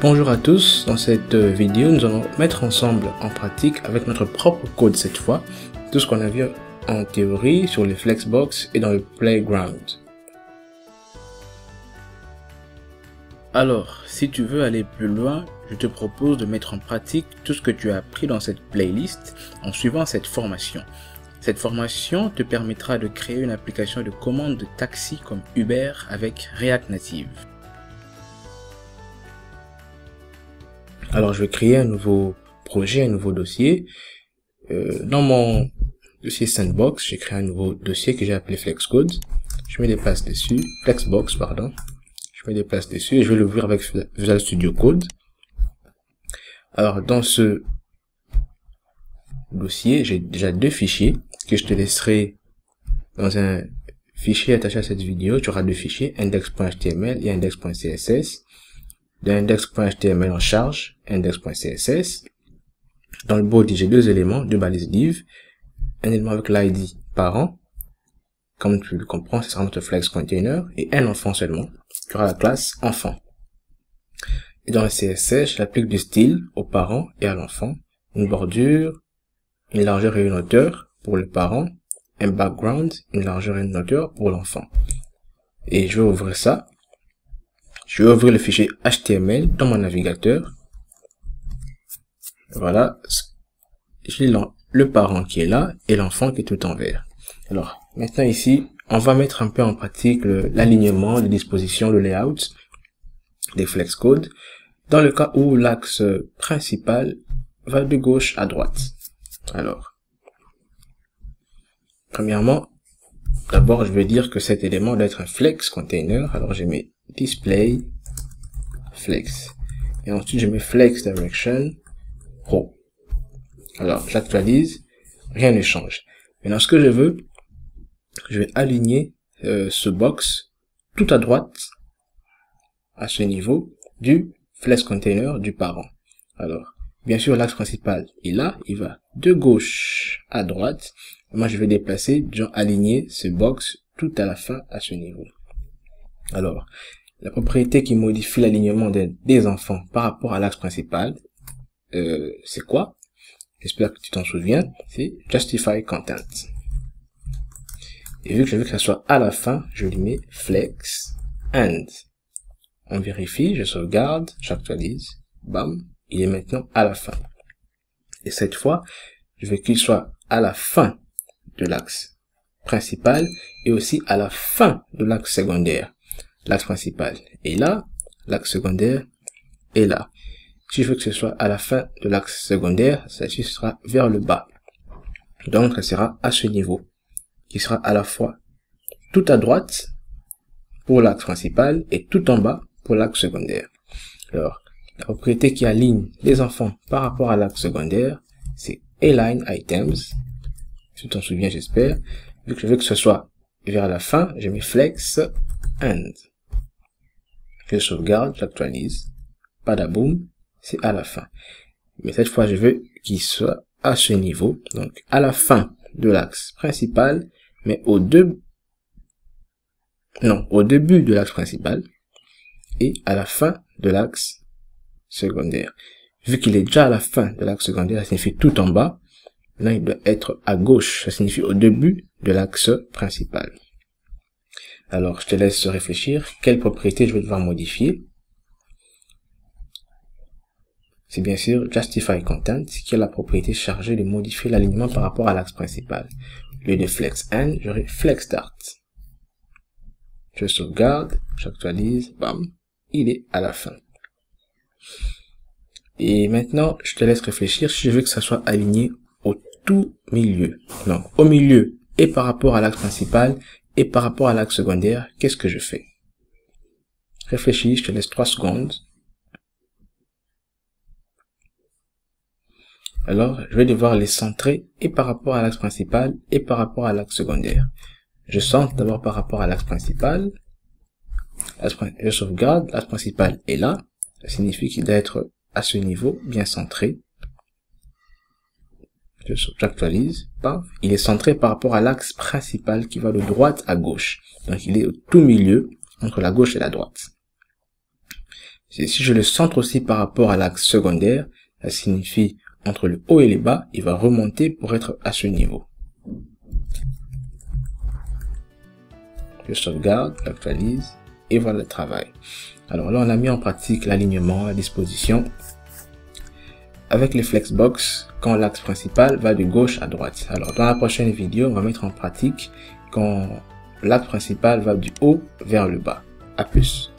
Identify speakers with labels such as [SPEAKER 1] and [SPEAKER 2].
[SPEAKER 1] Bonjour à tous, dans cette vidéo nous allons mettre ensemble en pratique avec notre propre code cette fois tout ce qu'on a vu en théorie sur les Flexbox et dans le Playground. Alors, si tu veux aller plus loin, je te propose de mettre en pratique tout ce que tu as appris dans cette playlist en suivant cette formation. Cette formation te permettra de créer une application de commande de taxi comme Uber avec React Native. Alors, je vais créer un nouveau projet, un nouveau dossier. Dans mon dossier Sandbox, j'ai créé un nouveau dossier que j'ai appelé Flexcode. Je me déplace dessus, Flexbox, pardon. Je me déplace dessus et je vais l'ouvrir avec Visual Studio Code. Alors, dans ce dossier, j'ai déjà deux fichiers que je te laisserai dans un fichier attaché à cette vidéo. Tu auras deux fichiers, index.html et index.css. De index.html en charge, index.css. Dans le body, j'ai deux éléments, deux balises div, un élément avec l'id parent, comme tu le comprends, ce sera notre flex container, et un enfant seulement, qui aura la classe enfant. Et dans le CSS, j'applique du style au parent et à l'enfant, une bordure, une largeur et une hauteur pour le parent, un background, une largeur et une hauteur pour l'enfant. Et je vais ouvrir ça. Je vais ouvrir le fichier HTML dans mon navigateur. Voilà. J'ai le parent qui est là et l'enfant qui est tout en vert. Alors, maintenant ici, on va mettre un peu en pratique l'alignement, les dispositions, le layout des Flexcode dans le cas où l'axe principal va de gauche à droite. Alors, premièrement, d'abord, je vais dire que cet élément doit être un flex container. Alors, je mets display flex et ensuite je mets flex direction pro. Alors j'actualise, rien ne change. Maintenant ce que je veux, je vais aligner ce box tout à droite à ce niveau du flex container du parent. Alors bien sûr l'axe principal est là, il va de gauche à droite. Moi je vais déplacer, aligner ce box tout à la fin à ce niveau. Alors, la propriété qui modifie l'alignement des enfants par rapport à l'axe principal, c'est quoi? J'espère que tu t'en souviens, c'est Justify Content. Et vu que je veux que ça soit à la fin, je lui mets Flex End. On vérifie, je sauvegarde, j'actualise, bam, il est maintenant à la fin. Et cette fois, je veux qu'il soit à la fin de l'axe principal et aussi à la fin de l'axe secondaire. L'axe principal est là, l'axe secondaire est là. Si je veux que ce soit à la fin de l'axe secondaire, celle-ci sera vers le bas. Donc, ça sera à ce niveau, qui sera à la fois tout à droite pour l'axe principal et tout en bas pour l'axe secondaire. Alors, la propriété qui aligne les enfants par rapport à l'axe secondaire, c'est Align Items. Tu t'en souviens, j'espère. Vu que je veux que ce soit vers la fin, je mets Flex End. Je sauvegarde, j'actualise, badaboum, c'est à la fin. Mais cette fois, je veux qu'il soit à ce niveau, donc à la fin de l'axe principal, mais au début de l'axe principal et à la fin de l'axe secondaire. Vu qu'il est déjà à la fin de l'axe secondaire, ça signifie tout en bas. Là, il doit être à gauche, ça signifie au début de l'axe principal. Alors, je te laisse réfléchir. Quelle propriété je vais devoir modifier? C'est bien sûr Justify Content, qui a la propriété chargée de modifier l'alignement par rapport à l'axe principal. Au lieu de Flex End, j'aurai Flex Start. Je sauvegarde, j'actualise, bam, il est à la fin. Et maintenant, je te laisse réfléchir si je veux que ça soit aligné au tout milieu. Donc, au milieu et par rapport à l'axe principal, et par rapport à l'axe secondaire, qu'est-ce que je fais? Réfléchis, je te laisse 3 secondes. Alors, je vais devoir les centrer et par rapport à l'axe principal et par rapport à l'axe secondaire. Je centre d'abord par rapport à l'axe principal. Je sauvegarde, l'axe principal est là. Ça signifie qu'il doit être à ce niveau, bien centré. J'actualise, paf, il est centré par rapport à l'axe principal qui va de droite à gauche. Donc il est au tout milieu entre la gauche et la droite. Si je le centre aussi par rapport à l'axe secondaire, ça signifie entre le haut et le bas, il va remonter pour être à ce niveau. Je sauvegarde, j'actualise, et voilà le travail. Alors là, on a mis en pratique l'alignement, la disposition. Avec les flexbox, quand l'axe principal va de gauche à droite. Alors dans la prochaine vidéo, on va mettre en pratique quand l'axe principal va du haut vers le bas. À plus.